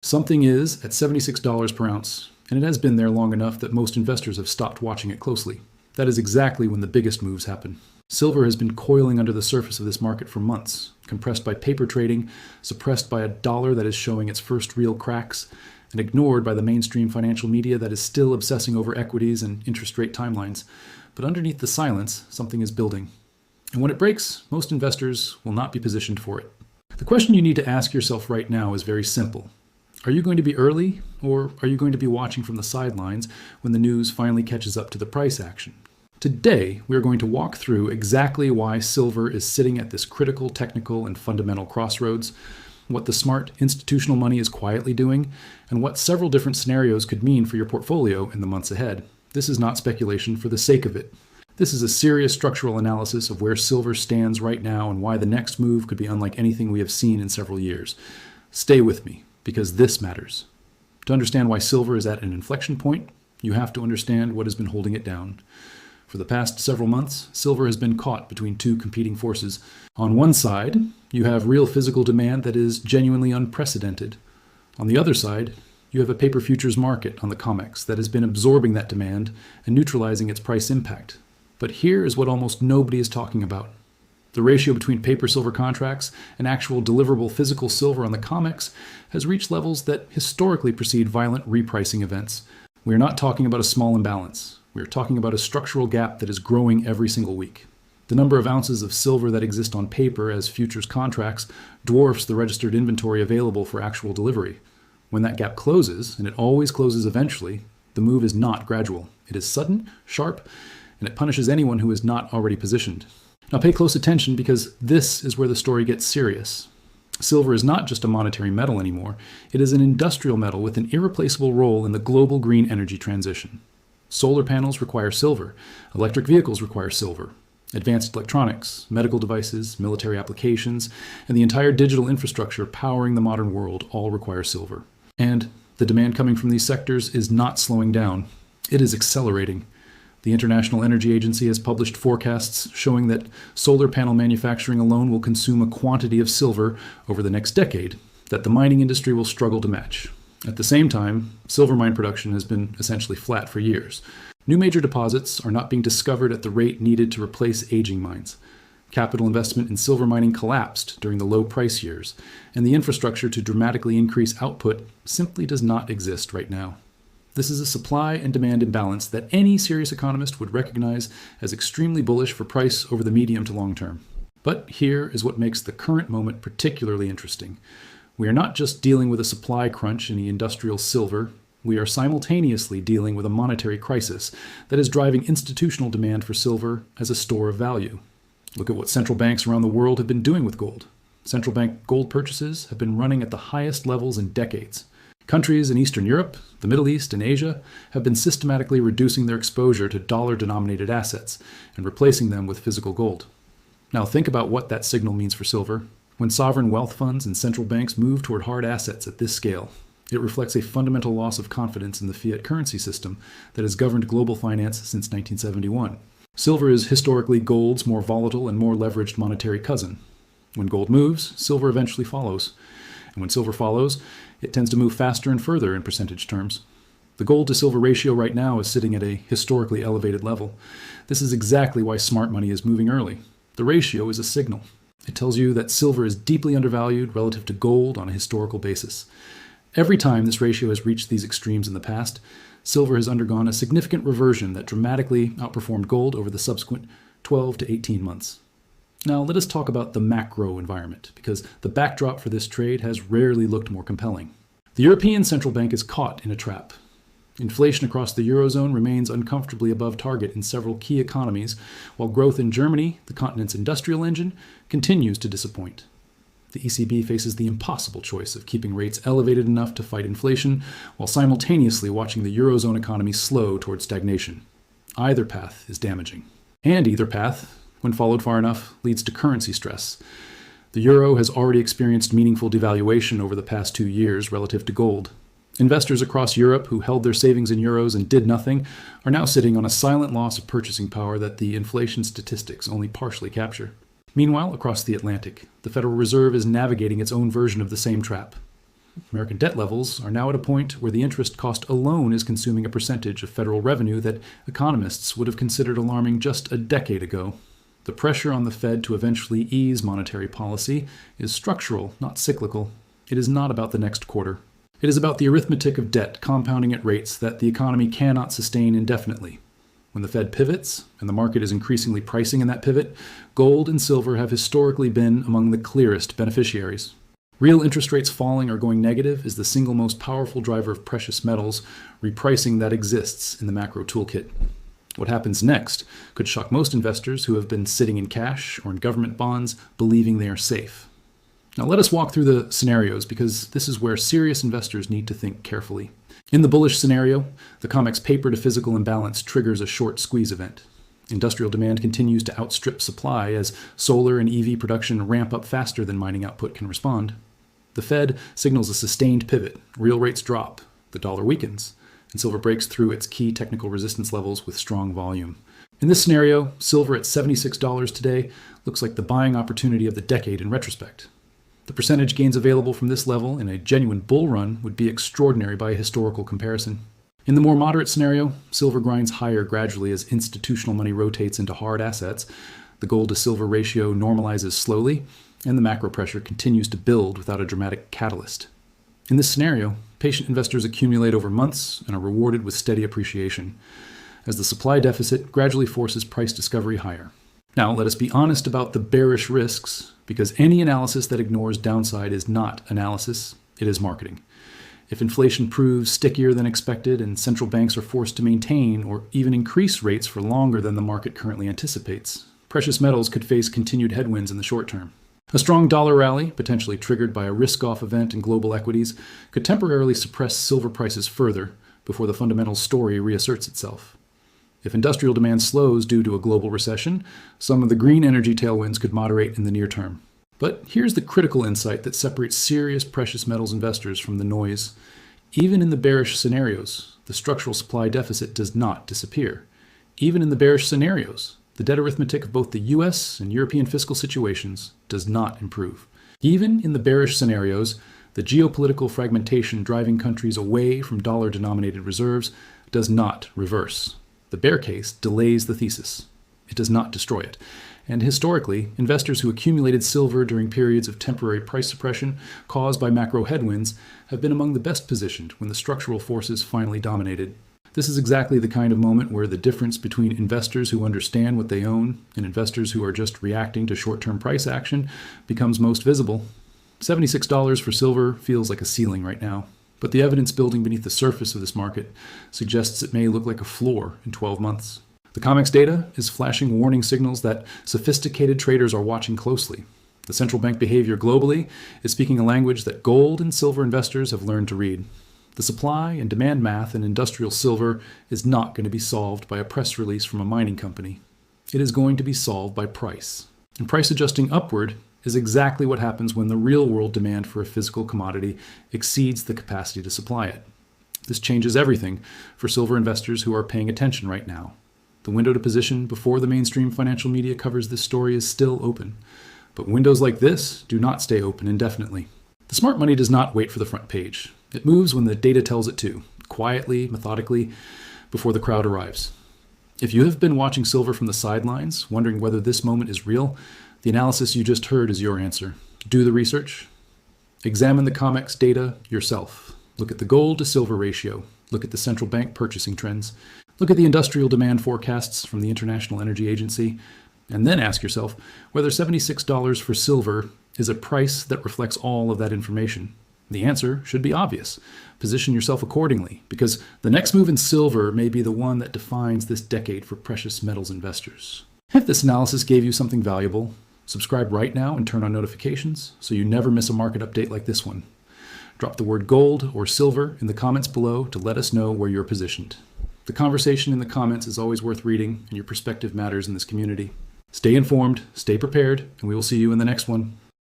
Something is at $76 per ounce, and it has been there long enough that most investors have stopped watching it closely. That is exactly when the biggest moves happen. Silver has been coiling under the surface of this market for months, compressed by paper trading, suppressed by a dollar that is showing its first real cracks, and ignored by the mainstream financial media that is still obsessing over equities and interest rate timelines. But underneath the silence, something is building. And when it breaks, most investors will not be positioned for it. The question you need to ask yourself right now is very simple. Are you going to be early, or are you going to be watching from the sidelines when the news finally catches up to the price action? Today, we are going to walk through exactly why silver is sitting at this critical technical and fundamental crossroads, what the smart institutional money is quietly doing, and what several different scenarios could mean for your portfolio in the months ahead. This is not speculation for the sake of it. This is a serious structural analysis of where silver stands right now and why the next move could be unlike anything we have seen in several years. Stay with me, because this matters. To understand why silver is at an inflection point, you have to understand what has been holding it down. For the past several months, silver has been caught between two competing forces. On one side, you have real physical demand that is genuinely unprecedented. On the other side, you have a paper futures market on the COMEX that has been absorbing that demand and neutralizing its price impact. But here is what almost nobody is talking about. The ratio between paper silver contracts and actual deliverable physical silver on the COMEX has reached levels that historically precede violent repricing events. We are not talking about a small imbalance. We are talking about a structural gap that is growing every single week. The number of ounces of silver that exist on paper as futures contracts dwarfs the registered inventory available for actual delivery. When that gap closes, and it always closes eventually, the move is not gradual. It is sudden, sharp, and it punishes anyone who is not already positioned. Now pay close attention, because this is where the story gets serious. Silver is not just a monetary metal anymore. It is an industrial metal with an irreplaceable role in the global green energy transition. Solar panels require silver. Electric vehicles require silver. Advanced electronics, medical devices, military applications, and the entire digital infrastructure powering the modern world all require silver. And the demand coming from these sectors is not slowing down. It is accelerating. The International Energy Agency has published forecasts showing that solar panel manufacturing alone will consume a quantity of silver over the next decade that the mining industry will struggle to match. At the same time, silver mine production has been essentially flat for years. New major deposits are not being discovered at the rate needed to replace aging mines. Capital investment in silver mining collapsed during the low price years, and the infrastructure to dramatically increase output simply does not exist right now. This is a supply and demand imbalance that any serious economist would recognize as extremely bullish for price over the medium to long term. But here is what makes the current moment particularly interesting. We are not just dealing with a supply crunch in the industrial silver. We are simultaneously dealing with a monetary crisis that is driving institutional demand for silver as a store of value. Look at what central banks around the world have been doing with gold. Central bank gold purchases have been running at the highest levels in decades. Countries in Eastern Europe, the Middle East, and Asia have been systematically reducing their exposure to dollar-denominated assets and replacing them with physical gold. Now think about what that signal means for silver. When sovereign wealth funds and central banks move toward hard assets at this scale, it reflects a fundamental loss of confidence in the fiat currency system that has governed global finance since 1971. Silver is historically gold's more volatile and more leveraged monetary cousin. When gold moves, silver eventually follows. And when silver follows, it tends to move faster and further in percentage terms. The gold to silver ratio right now is sitting at a historically elevated level. This is exactly why smart money is moving early. The ratio is a signal. It tells you that silver is deeply undervalued relative to gold on a historical basis. Every time this ratio has reached these extremes in the past, silver has undergone a significant reversion that dramatically outperformed gold over the subsequent 12 to 18 months. Now let us talk about the macro environment, because the backdrop for this trade has rarely looked more compelling. The European Central Bank is caught in a trap. Inflation across the Eurozone remains uncomfortably above target in several key economies, while growth in Germany, the continent's industrial engine, continues to disappoint. The ECB faces the impossible choice of keeping rates elevated enough to fight inflation, while simultaneously watching the Eurozone economy slow toward stagnation. Either path is damaging. And either path, when followed far enough, leads to currency stress. The euro has already experienced meaningful devaluation over the past 2 years relative to gold. Investors across Europe who held their savings in euros and did nothing are now sitting on a silent loss of purchasing power that the inflation statistics only partially capture. Meanwhile, across the Atlantic, the Federal Reserve is navigating its own version of the same trap. American debt levels are now at a point where the interest cost alone is consuming a percentage of federal revenue that economists would have considered alarming just a decade ago. The pressure on the Fed to eventually ease monetary policy is structural, not cyclical. It is not about the next quarter. It is about the arithmetic of debt compounding at rates that the economy cannot sustain indefinitely. When the Fed pivots, and the market is increasingly pricing in that pivot, gold and silver have historically been among the clearest beneficiaries. Real interest rates falling or going negative is the single most powerful driver of precious metals repricing that exists in the macro toolkit. What happens next could shock most investors who have been sitting in cash or in government bonds believing they are safe. Now let us walk through the scenarios because this is where serious investors need to think carefully. In the bullish scenario, the COMEX paper to physical imbalance triggers a short squeeze event. Industrial demand continues to outstrip supply as solar and EV production ramp up faster than mining output can respond. The Fed signals a sustained pivot, real rates drop, the dollar weakens, and silver breaks through its key technical resistance levels with strong volume. In this scenario, silver at $76 today looks like the buying opportunity of the decade in retrospect. The percentage gains available from this level in a genuine bull run would be extraordinary by a historical comparison. In the more moderate scenario, silver grinds higher gradually as institutional money rotates into hard assets, the gold to silver ratio normalizes slowly, and the macro pressure continues to build without a dramatic catalyst. In this scenario, patient investors accumulate over months and are rewarded with steady appreciation, as the supply deficit gradually forces price discovery higher. Now, let us be honest about the bearish risks, because any analysis that ignores downside is not analysis, it is marketing. If inflation proves stickier than expected and central banks are forced to maintain or even increase rates for longer than the market currently anticipates, precious metals could face continued headwinds in the short term. A strong dollar rally, potentially triggered by a risk-off event in global equities, could temporarily suppress silver prices further before the fundamental story reasserts itself. If industrial demand slows due to a global recession, some of the green energy tailwinds could moderate in the near term. But here's the critical insight that separates serious precious metals investors from the noise. Even in the bearish scenarios, the structural supply deficit does not disappear. Even in the bearish scenarios, the debt arithmetic of both the US and European fiscal situations does not improve. Even in the bearish scenarios, the geopolitical fragmentation driving countries away from dollar-denominated reserves does not reverse. The bear case delays the thesis. It does not destroy it. And historically, investors who accumulated silver during periods of temporary price suppression caused by macro headwinds have been among the best positioned when the structural forces finally dominated. This is exactly the kind of moment where the difference between investors who understand what they own and investors who are just reacting to short-term price action becomes most visible. $76 for silver feels like a ceiling right now. But the evidence building beneath the surface of this market suggests it may look like a floor in 12 months. The COMEX data is flashing warning signals that sophisticated traders are watching closely. The central bank behavior globally is speaking a language that gold and silver investors have learned to read. The supply and demand math in industrial silver is not going to be solved by a press release from a mining company. It is going to be solved by price. And price adjusting upward is exactly what happens when the real-world demand for a physical commodity exceeds the capacity to supply it. This changes everything for silver investors who are paying attention right now. The window to position before the mainstream financial media covers this story is still open. But windows like this do not stay open indefinitely. The smart money does not wait for the front page. It moves when the data tells it to, quietly, methodically, before the crowd arrives. If you have been watching silver from the sidelines, wondering whether this moment is real, the analysis you just heard is your answer. Do the research. Examine the COMEX data yourself. Look at the gold to silver ratio. Look at the central bank purchasing trends. Look at the industrial demand forecasts from the International Energy Agency. And then ask yourself whether $76 for silver is a price that reflects all of that information. The answer should be obvious. Position yourself accordingly, because the next move in silver may be the one that defines this decade for precious metals investors. If this analysis gave you something valuable, subscribe right now and turn on notifications so you never miss a market update like this one. Drop the word gold or silver in the comments below to let us know where you're positioned. The conversation in the comments is always worth reading, and your perspective matters in this community. Stay informed, stay prepared, and we will see you in the next one.